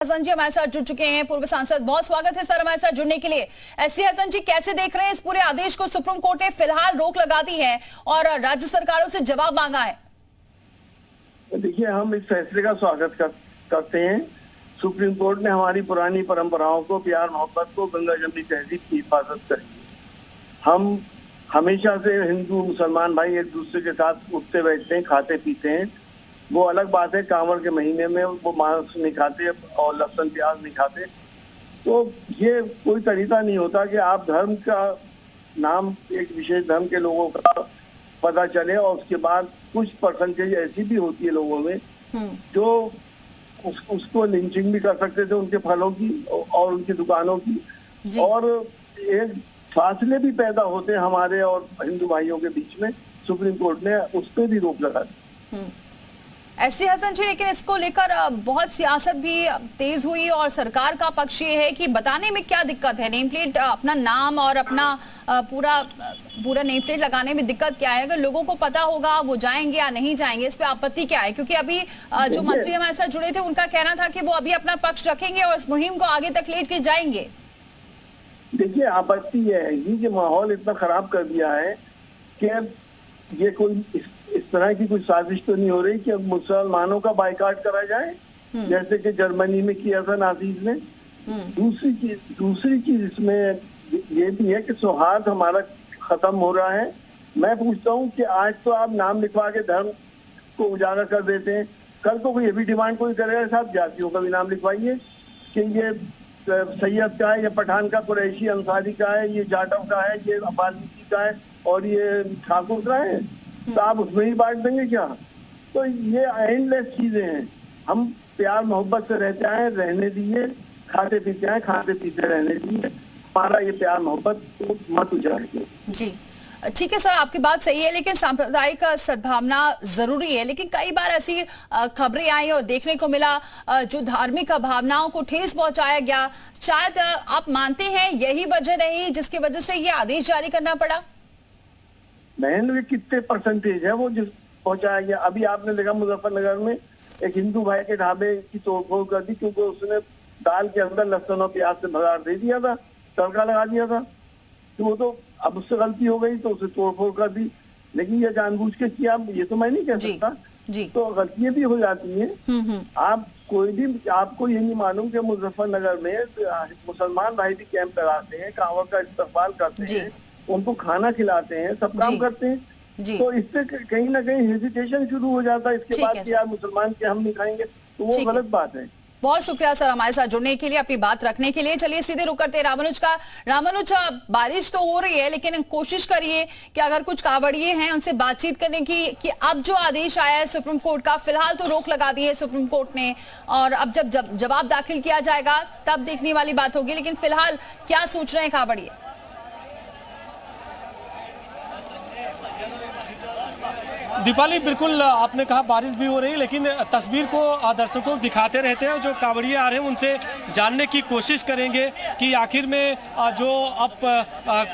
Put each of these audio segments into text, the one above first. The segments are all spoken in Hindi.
हसन जी हमारे साथ जुड़ चुके हैं, पूर्व सांसद। बहुत स्वागत है सर हमारे साथ जुड़ने के लिए। एससी हसन जी, कैसे देख रहे हैं इस पूरे आदेश को? सुप्रीम कोर्ट ने फिलहाल रोक लगा दी है और राज्य सरकारों से जवाब मांगा है। देखिए, हम इस फैसले का स्वागत करते हैं। सुप्रीम कोर्ट ने हमारी पुरानी परंपराओं को, प्यार मोहब्बत को, गंगा जमनी तहजीब की हिफाजत करी। हम हमेशा से हिंदू मुसलमान भाई एक दूसरे के साथ उठते बैठते हैं, खाते पीते हैं। वो अलग बात है, कांवड़ के महीने में वो मांस नहीं खाते और लहसुन प्याज नहीं खाते। तो ये कोई तरीका नहीं होता कि आप धर्म का नाम, एक विशेष धर्म के लोगों का पता चले और उसके बाद कुछ परसेंटेज ऐसी भी होती है लोगों में जो उसको लिंचिंग भी कर सकते थे, उनके फलों की और उनकी दुकानों की, और एक फासले भी पैदा होते हैं हमारे और हिंदू भाइयों के बीच में। सुप्रीम कोर्ट ने उस पर भी रोक लगा दी। एससी हसन जी, लेकिन इसको लेकर बहुत सियासत भी तेज हुई और सरकार का पक्ष ये है कि बताने में क्या दिक्कत है। नेम प्लेट, अपना नाम और अपना पूरा नेम प्लेट लगाने में दिक्कत क्या है? अगर लोगों को पता होगा वो जाएंगे या नहीं जाएंगे, इस पे आपत्ति क्या है? क्योंकि अभी जो मंत्री हमारे साथ जुड़े थे उनका कहना था कि वो अभी अपना पक्ष रखेंगे और इस मुहिम को आगे तक ले के जाएंगे। देखिए, आपत्ति है ये माहौल इतना खराब कर दिया है कि ये कोई इस तरह की कोई साजिश तो नहीं हो रही कि अब मुसलमानों का बाइकाट करा जाए, जैसे कि जर्मनी में किया था नाजीज ने। दूसरी चीज इसमें ये भी है कि सौहार्द हमारा खत्म हो रहा है। मैं पूछता हूँ कि आज तो आप नाम लिखवा के धर्म को उजागर कर देते हैं, कल को कोई ये भी डिमांड कोई करेगा साहब जातियों का भी नाम लिखवाइए कि ये सैयद का है, ये पठान का, कुरैशी अंसारी का है, ये जाटव का है, ये वाल्मीकि का है और ये ठाकुर का है, तो आप उसमें ही बांट देंगे क्या? तो ये एंडलेस चीजें हैं। हम प्यार मोहब्बत से रहते आए, रहने दीजिए, खाते पीते आए, खाते पीते रहने दीजिए। हमारा ये प्यार मोहब्बत मत उजाड़िए। जी ठीक है सर, आपकी बात सही है, लेकिन सांप्रदायिक सद्भावना जरूरी है। लेकिन कई बार ऐसी खबरें आई और देखने को मिला जो धार्मिक भावनाओं को ठेस पहुंचाया गया। शायद आप मानते हैं यही वजह रही जिसकी वजह से ये आदेश जारी करना पड़ा? बहन, कितने परसेंटेज है वो जिस पहुंचाया गया? अभी आपने देखा मुजफ्फरनगर में एक हिंदू भाई के ढाबे की तोड़फोड़ कर दी क्योंकि उसने दाल के अंदर लहसुन और प्याज से भगाड़ दे दिया था, तड़का लगा दिया था। तो वो तो अब उससे गलती हो गई तो उसे तोड़फोड़ कर दी, लेकिन ये जानबूझ के किया ये तो मैं नहीं कह सकता। तो गलतियां भी हो जाती हैं। आप कोई भी, आपको ये नहीं मालूम कि मुजफ्फरनगर में मुसलमान भाई भी कैंप लगाते हैं, कांवड़ का इस्तेमाल करते हैं, उनको खाना खिलाते हैं, सब काम करते हैं। तो इससे कहीं ना कहीं हेजिटेशन शुरू हो जाता है इसके बाद कि यार मुसलमान के हम नहीं खाएंगे, तो वो गलत बात है। बहुत शुक्रिया सर हमारे साथ जुड़ने के लिए, अपनी बात रखने के लिए। चलिए सीधे रुक करते हैं रामानुज का। रामानुज, बारिश तो हो रही है लेकिन कोशिश करिए कि अगर कुछ कांवड़िए हैं उनसे बातचीत करने की कि अब जो आदेश आया है सुप्रीम कोर्ट का, फिलहाल तो रोक लगा दी है सुप्रीम कोर्ट ने और अब जब जवाब दाखिल किया जाएगा तब देखने वाली बात होगी। लेकिन फिलहाल क्या सोच रहे हैं कांवड़िए? दीपाली, बिल्कुल आपने कहा बारिश भी हो रही है, लेकिन तस्वीर को दर्शकों को दिखाते रहते हैं। जो कांवड़िए आ रहे हैं उनसे जानने की कोशिश करेंगे कि आखिर में जो अब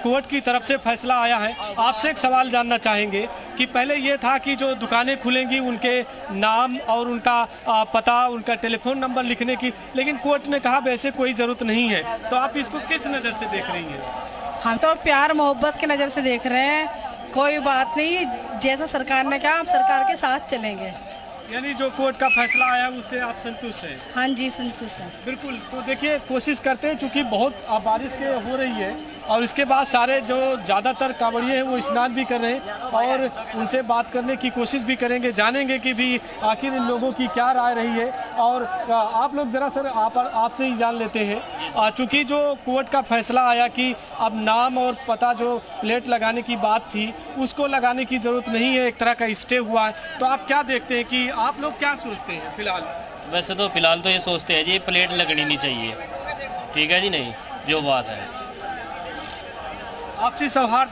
कोर्ट की तरफ से फैसला आया है। आपसे एक सवाल जानना चाहेंगे कि पहले ये था कि जो दुकानें खुलेंगी उनके नाम और उनका पता, उनका टेलीफोन नंबर लिखने की, लेकिन कोर्ट ने कहा वैसे कोई ज़रूरत नहीं है। तो आप इसको किस नज़र से देख रही हैं? हम तो प्यार मोहब्बत की नज़र से देख रहे हैं। कोई बात नहीं, जैसा सरकार ने कहा हम सरकार के साथ चलेंगे। यानी जो कोर्ट का फैसला आया उससे आप संतुष्ट हैं? हाँ जी, संतुष्ट हैं। बिल्कुल। तो देखिए, कोशिश करते हैं, चूँकि बहुत बारिश के हो रही है और इसके बाद सारे जो ज़्यादातर कांवड़िए हैं वो स्नान भी कर रहे हैं और उनसे बात करने की कोशिश भी करेंगे, जानेंगे कि भी आखिर इन लोगों की क्या राय रही है। और आप लोग ज़रा सर आपसे ही जान लेते हैं, चूँकि जो कोर्ट का फैसला आया कि अब नाम और पता जो प्लेट लगाने की बात थी उसको लगाने की ज़रूरत नहीं है, एक तरह का स्टे हुआ है, तो आप क्या देखते हैं कि आप लोग क्या सोचते हैं फिलहाल? वैसे तो फिलहाल तो ये सोचते हैं जी प्लेट लगनी नहीं चाहिए, ठीक है जी, नहीं जो बात है आपसी सौहार्द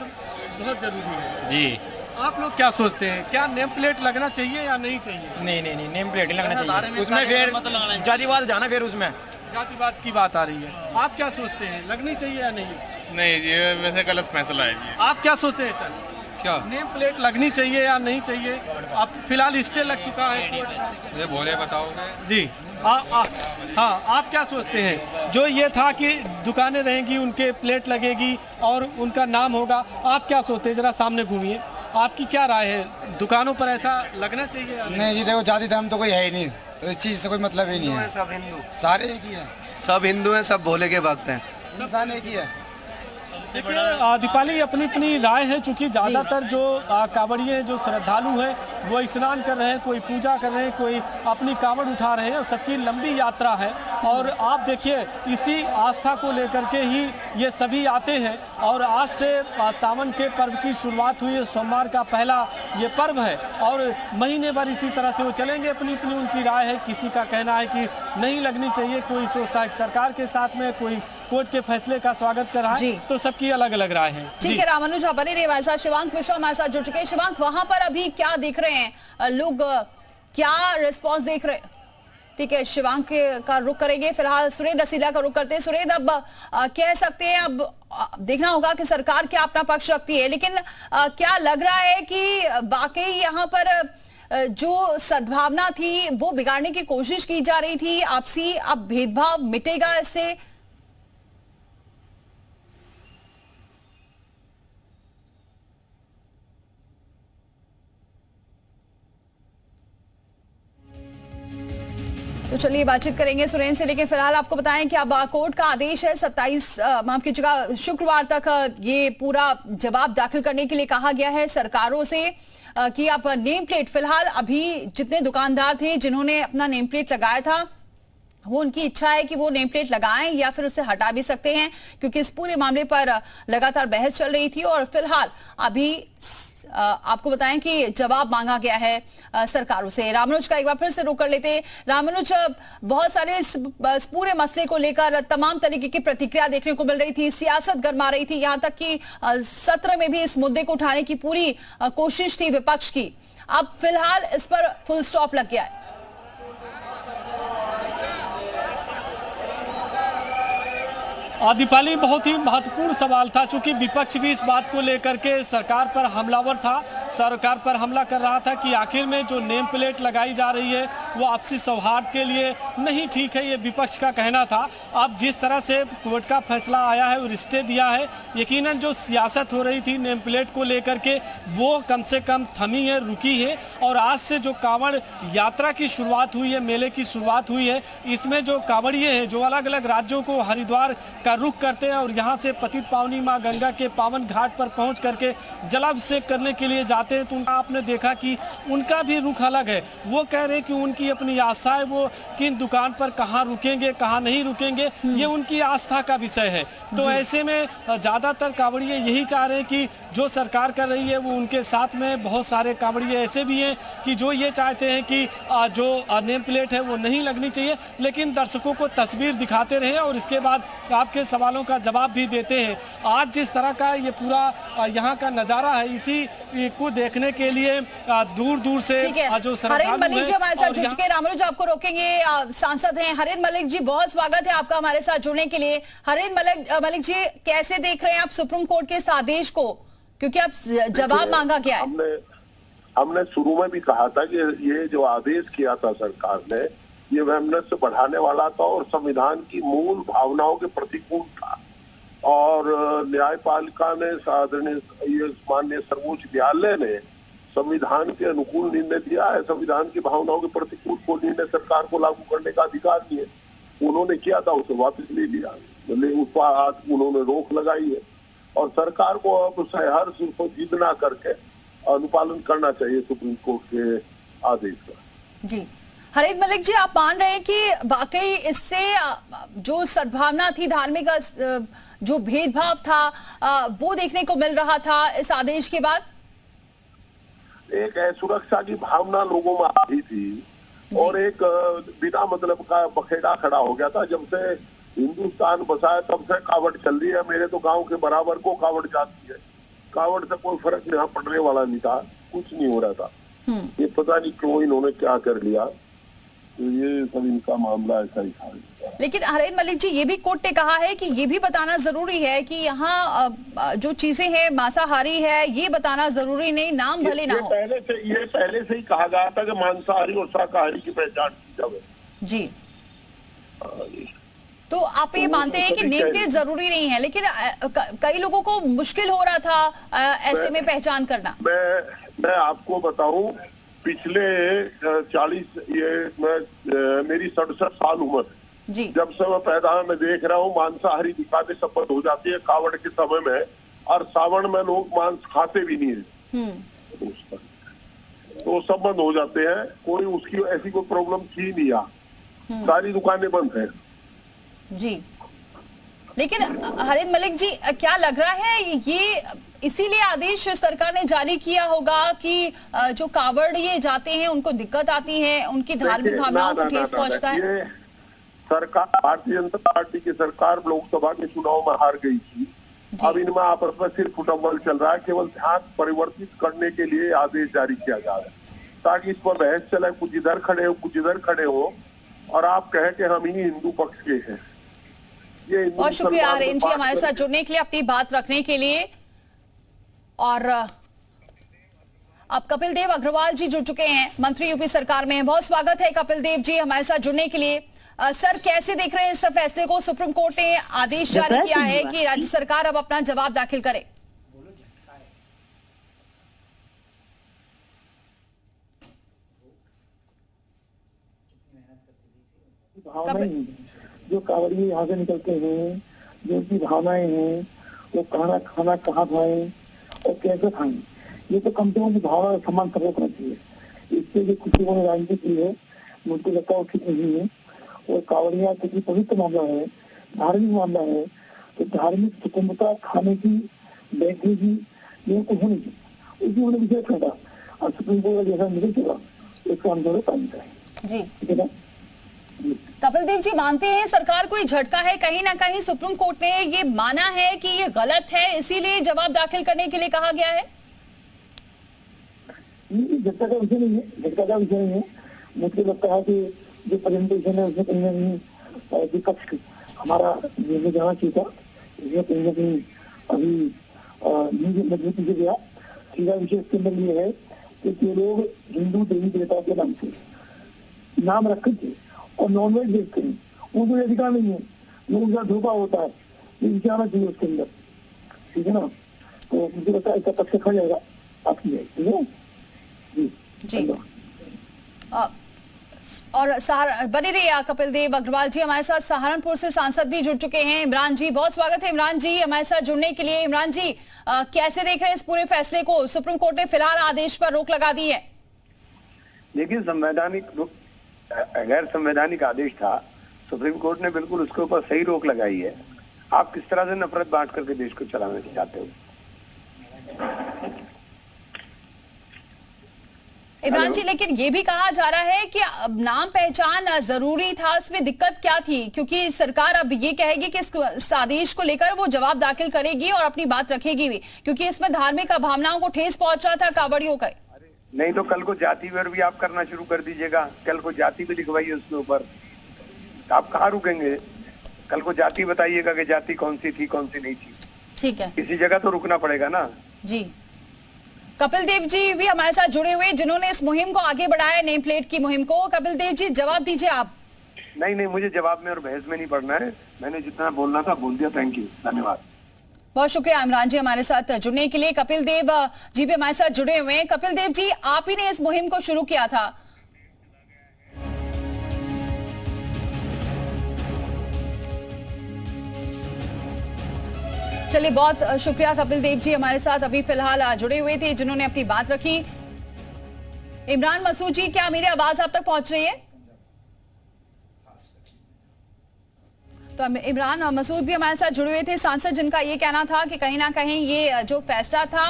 बहुत जरूरी है जी। आप लोग क्या सोचते हैं, क्या नेम प्लेट लगना चाहिए या नहीं चाहिए? नहीं, नेम प्लेट ही लगना चाहिए। उसमें फिर जातिवाद जाना, फिर उसमें जातिवाद की बात आ रही है। आप क्या सोचते हैं, लगनी चाहिए या नहीं? नहीं, ये वैसे गलत फैसला है जी। आप क्या सोचते हैं सर? क्या नेम प्लेट लगनी चाहिए या नहीं चाहिए? अब फिलहाल स्टे लग चुका है। ये बोले बताओगे जी। हाँ, आप क्या सोचते हैं? जो ये था कि दुकानें रहेंगी, उनके प्लेट लगेगी और उनका नाम होगा, आप क्या सोचते हैं? जरा सामने घूमिए, आपकी क्या राय है? दुकानों पर ऐसा लगना चाहिए या नहीं? नहीं जी, देखो जाति धर्म तो कोई है ही नहीं, तो इस चीज़ से कोई मतलब ही नहीं है। सब हिंदू, सारे एक ही हैं, सब हिंदू हैं, सब भोले के भक्त हैं, इंसान एक ही है। देखिए दीपाली, अपनी अपनी राय है, चूंकि ज़्यादातर जो कांवड़िए हैं, जो श्रद्धालु हैं, वो स्नान कर रहे हैं, कोई पूजा कर रहे हैं, कोई अपनी कांवड़ उठा रहे हैं और सबकी लंबी यात्रा है। और आप देखिए इसी आस्था को लेकर के ही ये सभी आते हैं। और आज से सावन के पर्व की शुरुआत हुई है, सोमवार का पहला ये पर्व है और महीने भर इसी तरह से वो चलेंगे। अपनी अपनी उनकी राय है, किसी का कहना है कि नहीं लगनी चाहिए, कोई सोचता है कि सरकार के साथ में, कोई कोर्ट के फैसले का स्वागत कर रहा है, तो सबकी अलग अलग राय है। ठीक है रामानुज, आप बने रहिए हमारे साथ। शिवांक मिश्रा हमारे साथ जुड़ चुके हैं। शिवांक, वहां पर अभी क्या देख रहे हैं लोग, क्या रिस्पॉन्स देख रहे हैं? ठीक है, शिवांक का रुख करेंगे। फिलहाल सुरेंद्र रसीला का रुख करते हैं। सुरेंद्र, अब कह सकते हैं, अब देखना होगा कि सरकार क्या अपना पक्ष रखती है, लेकिन क्या लग रहा है कि वाकई यहाँ पर जो सद्भावना थी वो बिगाड़ने की कोशिश की जा रही थी आपसी, अब भेदभाव मिटेगा इससे? तो चलिए बातचीत करेंगे सुरेंद्र से, लेकिन फिलहाल आपको बताएं कि अब कोर्ट का आदेश है 27 माफ कीजिएगा शुक्रवार तक ये पूरा जवाब दाखिल करने के लिए कहा गया है सरकारों से कि आप नेम प्लेट, फिलहाल अभी जितने दुकानदार थे जिन्होंने अपना नेम प्लेट लगाया था, वो उनकी इच्छा है कि वो नेम प्लेट लगाएं या फिर उसे हटा भी सकते हैं, क्योंकि इस पूरे मामले पर लगातार बहस चल रही थी। और फिलहाल अभी आपको बताएं कि जवाब मांगा गया है सरकारों से। रामानुज का एक बार फिर से रुख कर लेते हैं। रामानुज, बहुत सारे इस पूरे मसले को लेकर तमाम तरीके की प्रतिक्रिया देखने को मिल रही थी, सियासत गरमा रही थी, यहां तक कि सत्र में भी इस मुद्दे को उठाने की पूरी कोशिश थी विपक्ष की। अब फिलहाल इस पर फुल स्टॉप लग गया है। दीपाली, बहुत ही महत्वपूर्ण सवाल था, चूंकि विपक्ष भी इस बात को लेकर के सरकार पर हमलावर था, सरकार पर हमला कर रहा था कि आखिर में जो नेम प्लेट लगाई जा रही है वो आपसी सौहार्द के लिए नहीं ठीक है, ये विपक्ष का कहना था। अब जिस तरह से कोर्ट का फैसला आया है और स्टे दिया है, यकीनन जो सियासत हो रही थी नेम प्लेट को लेकर के वो कम से कम थमी है, रुकी है। और आज से जो कांवड़ यात्रा की शुरुआत हुई है, मेले की शुरुआत हुई है, इसमें जो कांवड़िए हैं जो अलग अलग राज्यों को हरिद्वार रुख करते हैं और यहां से पतित पावनी मां गंगा के पावन घाट पर पहुंच करके जलाभिषेक करने के लिए जाते हैं, तो उनका आपने देखा कि उनका भी रुख अलग है। वो कह रहे हैं कि उनकी अपनी आस्था है, वो किन दुकान पर कहां रुकेंगे कहां नहीं रुकेंगे, ये उनकी आस्था का विषय है। तो ऐसे में ज्यादातर कांवड़िए यही चाह रहे हैं कि जो सरकार कर रही है वो उनके साथ में। बहुत सारे कांवड़िए ऐसे भी हैं कि जो ये चाहते हैं कि जो नेम प्लेट है वो नहीं लगनी चाहिए, लेकिन दर्शकों को तस्वीर दिखाते रहे और इसके बाद आपके सवालों का जवाब भी देते हैं। आज जिस तरह का ये पूरा यहाँ का नजारा है, इसी को देखने के लिए दूर दूर से जो हरेंद्र मलिक जी हमारे साथ जुड़ चुके हैं। रामानुज, आपको रोकेंगे, सांसद हैं हरेंद्र मलिक जी, बहुत स्वागत है आपका हमारे साथ जुड़ने के लिए। हरेंद्र मलिक जी, कैसे देख रहे हैं आप सुप्रीम कोर्ट के इस आदेश को, क्योंकि अब जवाब मांगा गया है? हमने शुरू में भी कहा था कि ये जो आदेश किया था सरकार ने, ये वैमनस्य बढ़ाने वाला था और संविधान की मूल भावनाओं के प्रतिकूल था। और न्यायपालिका ने, माननीय सर्वोच्च न्यायालय ने संविधान के अनुकूल निर्णय दिया है। संविधान की भावनाओं के प्रतिकूल को निर्णय सरकार को लागू करने का अधिकार नहीं है। उन्होंने किया था, उसे वापस ले लिया, उस पर आज उन्होंने रोक लगाई है और सरकार को अब सहर्ष उसको जिद ना करके अनुपालन करना चाहिए सुप्रीम कोर्ट के आदेश का। जी हरेंद्र मलिक जी, आप मान रहे हैं कि वाकई इससे जो सद्भावना थी, धार्मिक जो भेदभाव था वो देखने को मिल रहा था इस आदेश के बाद? एक सुरक्षा की भावना लोगों में आ रही थी और एक बिना मतलब का बखेड़ा खड़ा हो गया था। जब से हिंदुस्तान बसा है तब से कावड़ चल रही है। मेरे तो गांव के बराबर को कावड़ जाती है, कावड़ से कोई फर्क यहाँ पड़ने वाला नहीं था, कुछ नहीं हो रहा था। ये पता नहीं क्यों इन्होंने क्या कर लिया, तो ये सब इनका मामला ऐसा ही था। लेकिन हरेंद्र मलिक जी, ये भी कोर्ट ने कहा है कि ये भी बताना जरूरी है कि यहाँ जो चीजें हैं मांसाहारी है, ये बताना जरूरी नहीं, नाम भले ना हो। पहले से ही कहा गया था कि मांसाहारी और शाकाहारी की पहचान की जाए। जी तो आप ये मानते हैं कि नेम प्लेट जरूरी नहीं है, लेकिन कई लोगों को मुश्किल हो रहा था ऐसे में पहचान करना। मैं आपको बताऊं, पिछले 40 मेरी 67 साल उम्र जी, जब से मैं पैदा मैं देख रहा हूँ मांसाहारी दिखाते शपथ हो जाती है कावड़ के समय में, और सावन में लोग मांस खाते भी नहीं है, तो सब बंद हो जाते हैं। कोई उसकी ऐसी कोई प्रॉब्लम थी नहीं, यहाँ सारी दुकानें बंद है जी। लेकिन हरिंद मलिक जी, क्या लग रहा है ये इसीलिए आदेश सरकार ने जारी किया होगा कि जो कावड़ ये जाते हैं उनको दिक्कत आती है, उनकी धार्मिक भावनाओं को ठेस पहुंचता है? सरकार, भारतीय जनता पार्टी की सरकार लोकसभा के चुनाव में हार गई थी। अब इनमें आपस में सिर्फ फुटबॉल चल रहा है, केवल ध्यान परिवर्तित करने के लिए आदेश जारी किया जा रहा है, ताकि इस पर बहस चले, कुछ इधर खड़े हो कुछ इधर खड़े हो, और आप कहें कि हम ही हिंदू पक्ष के हैं। ये बहुत शुक्रिया हरेंद्र जी हमारे साथ जुड़ने के लिए, अपनी बात रखने के लिए। और अब कपिल देव अग्रवाल जी जुड़ चुके हैं, मंत्री यूपी सरकार में हैं। बहुत स्वागत है कपिल देव जी हमारे साथ जुड़ने के लिए। सर, कैसे देख रहे हैं इस फैसले को? सुप्रीम कोर्ट ने आदेश जारी किया है कि राज्य सरकार अब अपना जवाब दाखिल करे। जो कांवड़िए यहाँ से निकलते हैं, जो उनकी भावनाएं हैं, वो खाना कहाँ खाएं और कैसे खाएं, ये तो कम से कम भावना सम्मान सपोर्ट करना चाहिए। इससे जो कुछ लोगों ने राजनीति की है, मुझको लगता है वो ठीक नहीं है। और कांवड़िया क्योंकि पवित्र मामला है, धार्मिक मामला है, तो धार्मिक स्वतंत्रता खाने की, बैठने की ये कुछ होनी चाहिए, इसलिए उन्होंने विषय छोड़ा। और सुप्रीम कोर्ट जैसा निकल चुका, इसको हम दोनों काम करें जी। ठीक है ना? कपिल देव जी, मानते हैं सरकार को झटका है, कहीं ना कहीं सुप्रीम कोर्ट ने ये माना है कि ये गलत है, इसीलिए जवाब दाखिल करने के लिए कहा गया है? झटका का विषय नहीं है, झटका का विषय नहीं है। मुझे लगता है कि जो प्रेजेंटेशन है उसमें कहीं ना कहीं विपक्ष हमारा निर्णय जाना चाहिए था, इसमें कहीं ना कहीं अभी मजबूत पीछे गया। सीधा विषय इसके अंदर ये है कि जो लोग हिंदू देवी देवताओं के नाम से नाम रखते और नॉनवेज देखते हैं, उनको ये अधिकार नहीं है, लोगों का धोखा होता है, ये विषय आना चाहिए उसके अंदर, ठीक है ना? तो मुझे लगता है इसका पक्ष खा जाएगा आपकी, ठीक है जी। और बने रहिए कपिल देव अग्रवाल जी हमारे साथ। सहारनपुर से सांसद भी जुड़ चुके हैं, इमरान जी। बहुत स्वागत है इमरान जी हमारे साथ जुड़ने के लिए। इमरान जी, कैसे देख रहे हैं इस पूरे फैसले को? सुप्रीम कोर्ट ने फिलहाल आदेश पर रोक लगा दी है। देखिए, गैर संवैधानिक आदेश था, सुप्रीम कोर्ट ने बिल्कुल उसके ऊपर सही रोक लगाई है। आप किस तरह से नफरत बांट करके देश को चलाना चाहते हो? इमरान जी, लेकिन ये भी कहा जा रहा है कि नाम पहचान जरूरी था, इसमें दिक्कत क्या थी? क्योंकि सरकार अब ये कहेगी कि इस आदेश को लेकर वो जवाब दाखिल करेगी और अपनी बात रखेगी भी, क्योंकि इसमें धार्मिक भावनाओं को ठेस पहुंचा था कावड़ियों का। नहीं तो कल को जातिवाद भी आप करना शुरू कर दीजिएगा, कल को जाति भी लिखवाइए उसके ऊपर, आप कहाँ रुकेंगे? कल को जाति बताइएगा कि जाति कौन सी थी कौन सी नहीं थी। ठीक है, किसी जगह तो रुकना पड़ेगा ना जी। कपिल देव जी भी हमारे साथ जुड़े हुए, जिन्होंने इस मुहिम को आगे बढ़ाया, नेम प्लेट की मुहिम को। कपिल देव जी, जवाब दीजिए आप। नहीं, मुझे जवाब में और बहस में नहीं पड़ना है, मैंने जितना बोलना था बोल दिया। थैंक यू, धन्यवाद। बहुत शुक्रिया इमरान जी हमारे साथ जुड़ने के लिए। कपिल देव जी भी हमारे साथ जुड़े हुए हैं। कपिल देव जी, आप ही ने इस मुहिम को शुरू किया था। चलिए, बहुत शुक्रिया कपिल देव जी हमारे साथ अभी फिलहाल जुड़े हुए थे, जिन्होंने अपनी बात रखी। इमरान मसूद जी, क्या मेरी आवाज आप तक पहुंच रही है? तो इमरान मसूद भी हमारे साथ जुड़े हुए थे, सांसद, जिनका ये कहना था कि कहीं ना कहीं ये जो फैसला था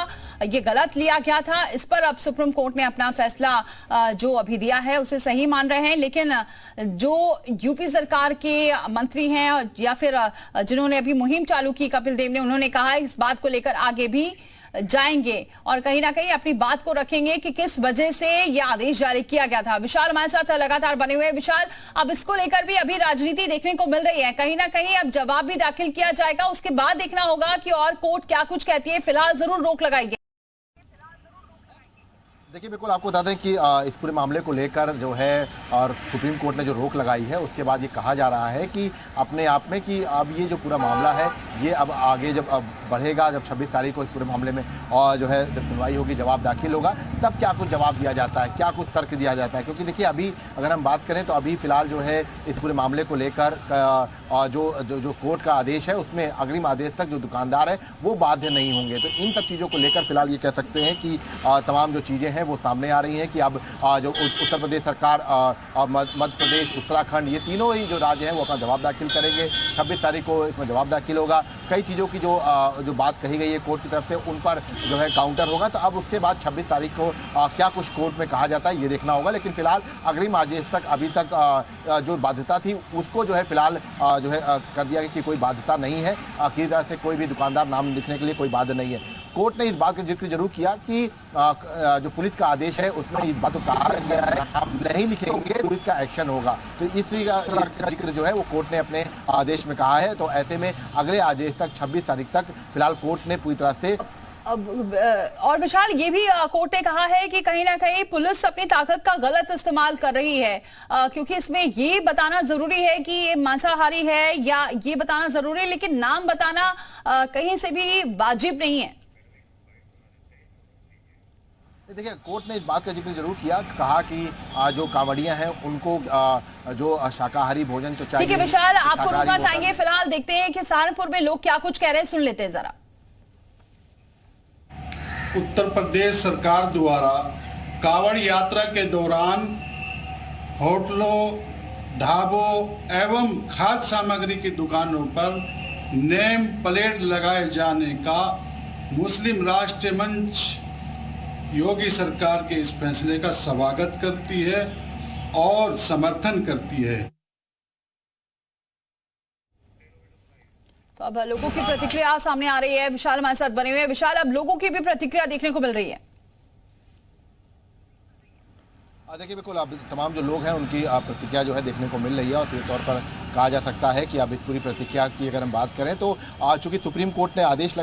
ये गलत लिया गया था। इस पर अब सुप्रीम कोर्ट ने अपना फैसला जो अभी दिया है उसे सही मान रहे हैं, लेकिन जो यूपी सरकार के मंत्री हैं या फिर जिन्होंने अभी मुहिम चालू की, कपिल देव ने, उन्होंने कहा इस बात को लेकर आगे भी जाएंगे और कहीं ना कहीं अपनी बात को रखेंगे कि किस वजह से यह आदेश जारी किया गया था। विशाल हमारे साथ लगातार बने हुए हैं। विशाल, अब इसको लेकर भी अभी राजनीति देखने को मिल रही है, कहीं ना कहीं अब जवाब भी दाखिल किया जाएगा, उसके बाद देखना होगा कि और कोर्ट क्या कुछ कहती है। फिलहाल जरूर रोक लगाई गई। देखिए बिल्कुल आपको बता दें कि इस पूरे मामले को लेकर जो है और सुप्रीम कोर्ट ने जो रोक लगाई है उसके बाद ये कहा जा रहा है कि अपने आप में कि अब ये जो पूरा मामला है ये अब आगे जब अब बढ़ेगा, जब 26 तारीख को इस पूरे मामले में और जो है जब सुनवाई होगी, जवाब दाखिल होगा, तब क्या कुछ जवाब दिया जाता है, क्या कुछ तर्क दिया जाता है। क्योंकि देखिए अभी अगर हम बात करें तो अभी फिलहाल जो है इस पूरे मामले को लेकर जो कोर्ट का आदेश है उसमें अग्रिम आदेश तक जो दुकानदार है वो बाध्य नहीं होंगे। तो इन सब चीज़ों को लेकर फिलहाल ये कह सकते हैं कि तमाम जो चीज़ें हैं वो सामने आ रही हैं कि अब जो उत्तर प्रदेश सरकार, मध्य प्रदेश, उत्तराखंड, ये तीनों ही जो राज्य हैं वो अपना जवाब दाखिल करेंगे। 26 तारीख को इसमें जवाब दाखिल होगा। कई चीज़ों की जो बात कही गई है कोर्ट की तरफ से उन पर जो है काउंटर होगा। तो अब उसके बाद 26 तारीख को क्या कुछ कोर्ट में कहा जाता है ये देखना होगा। लेकिन फिलहाल अग्रिम आदेश तक अभी तक जो बाध्यता थी उसको जो है फिलहाल जो है कर दिया गया कि कोई बाध्यता नहीं है, किसी तरह से कोई भी दुकानदार नाम लिखने के लिए कोई बाध्य नहीं है। कोर्ट ने इस बात का जिक्र जरूर किया कि जो पुलिस का आदेश है उसमें इस बात को कहा गया है आप नहीं लिखेंगे पुलिस का एक्शन होगा। तो इसी का जिक्र जो है वो कोर्ट ने अपने आदेश में कहा है। तो ऐसे में अगले आदेश तक 26 तारीख तक फिलहाल कोर्ट ने पूरी तरह से और विशाल ये भी कोर्ट ने कहा है कि कहीं ना कहीं पुलिस अपनी ताकत का गलत इस्तेमाल कर रही है, क्योंकि इसमें ये बताना जरूरी है कि ये मांसाहारी है या ये बताना जरूरी है, लेकिन नाम बताना कहीं से भी वाजिब नहीं है। देखिए कोर्ट ने इस बात का जिक्र जरूर किया, कहा कि जो कांवड़ियां हैं उनको जो शाकाहारी भोजन तो चाहिए। ठीक है विशाल, आपको रुकना चाहेंगे। फिलहाल देखते हैं कि सहारनपुर में लोग क्या कुछ कह रहे हैं, सुन लेते हैं जरा। उत्तर प्रदेश सरकार द्वारा कांवड़ यात्रा के दौरान होटलों, ढाबों एवं खाद्य सामग्री की दुकानों पर नेम प्लेट लगाए जाने का मुस्लिम राष्ट्रीय मंच योगी सरकार के इस फैसले का स्वागत करती है और समर्थन करती है। तो अब लोगों की प्रतिक्रिया सामने आ रही है। विशाल हमारे साथ बने हुए हैं। विशाल, अब लोगों की भी प्रतिक्रिया देखने को मिल रही है। देखिए बिल्कुल अब तमाम जो लोग हैं उनकी प्रतिक्रिया जो है देखने को मिल रही है और सीधे तौर पर कहा जा सकता है कि अब इस पूरी प्रतिक्रिया की अगर हम बात करें तो चूंकि सुप्रीम कोर्ट ने आदेश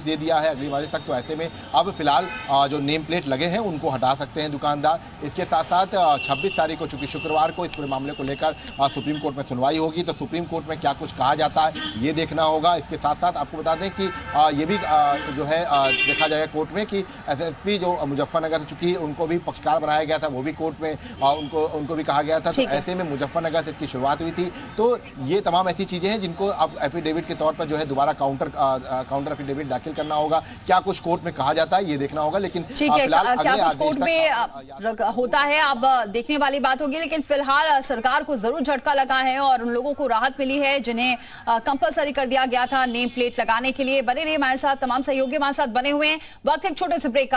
दे दिया है अगली आदेश तक, तो ऐसे में अब फिलहाल जो नेम प्लेट लगे हैं उनको हटा सकते हैं दुकानदार। इसके साथ साथ 26 तारीख को चूंकि शुक्रवार को इस पूरे मामले को लेकर सुप्रीम कोर्ट में सुनवाई होगी, तो सुप्रीम कोर्ट में क्या कुछ कहा जाता है ये देखना होगा। इसके साथ साथ आपको बता दें कि ये भी जो है देखा जाएगा कोर्ट में कि SSP जो मुजफ्फरनगर चूंकि उनको भी पक्षकार बनाया गया था, वो भी कोर्ट में उनको भी कहा गया था। तो ऐसे में मुजफ्फरनगर से इसकी शुरुआत हुई थी। तो ये तमाम ऐसी चीजें हैं जिनको अब एफिडेविट के तौर पर जो है दोबारा काउंटर एफिडेविट दाखिल करना होगा। क्या कुछ कोर्ट में कहा जाता है ये देखना होगा। लेकिन फिलहाल क्या कुछ कोर्ट में होता है अब देखने वाली बात होगी। लेकिन फिलहाल सरकार को जरूर झटका लगा है और उन लोगों को राहत मिली है जिन्हें कंपलसरी कर दिया गया था नेम प्लेट लगाने के लिए। बने रहिए हमारे साथ, तमाम सहयोगी हमारे साथ बने हुए हैं। वक्त एक छोटे से ब्रेक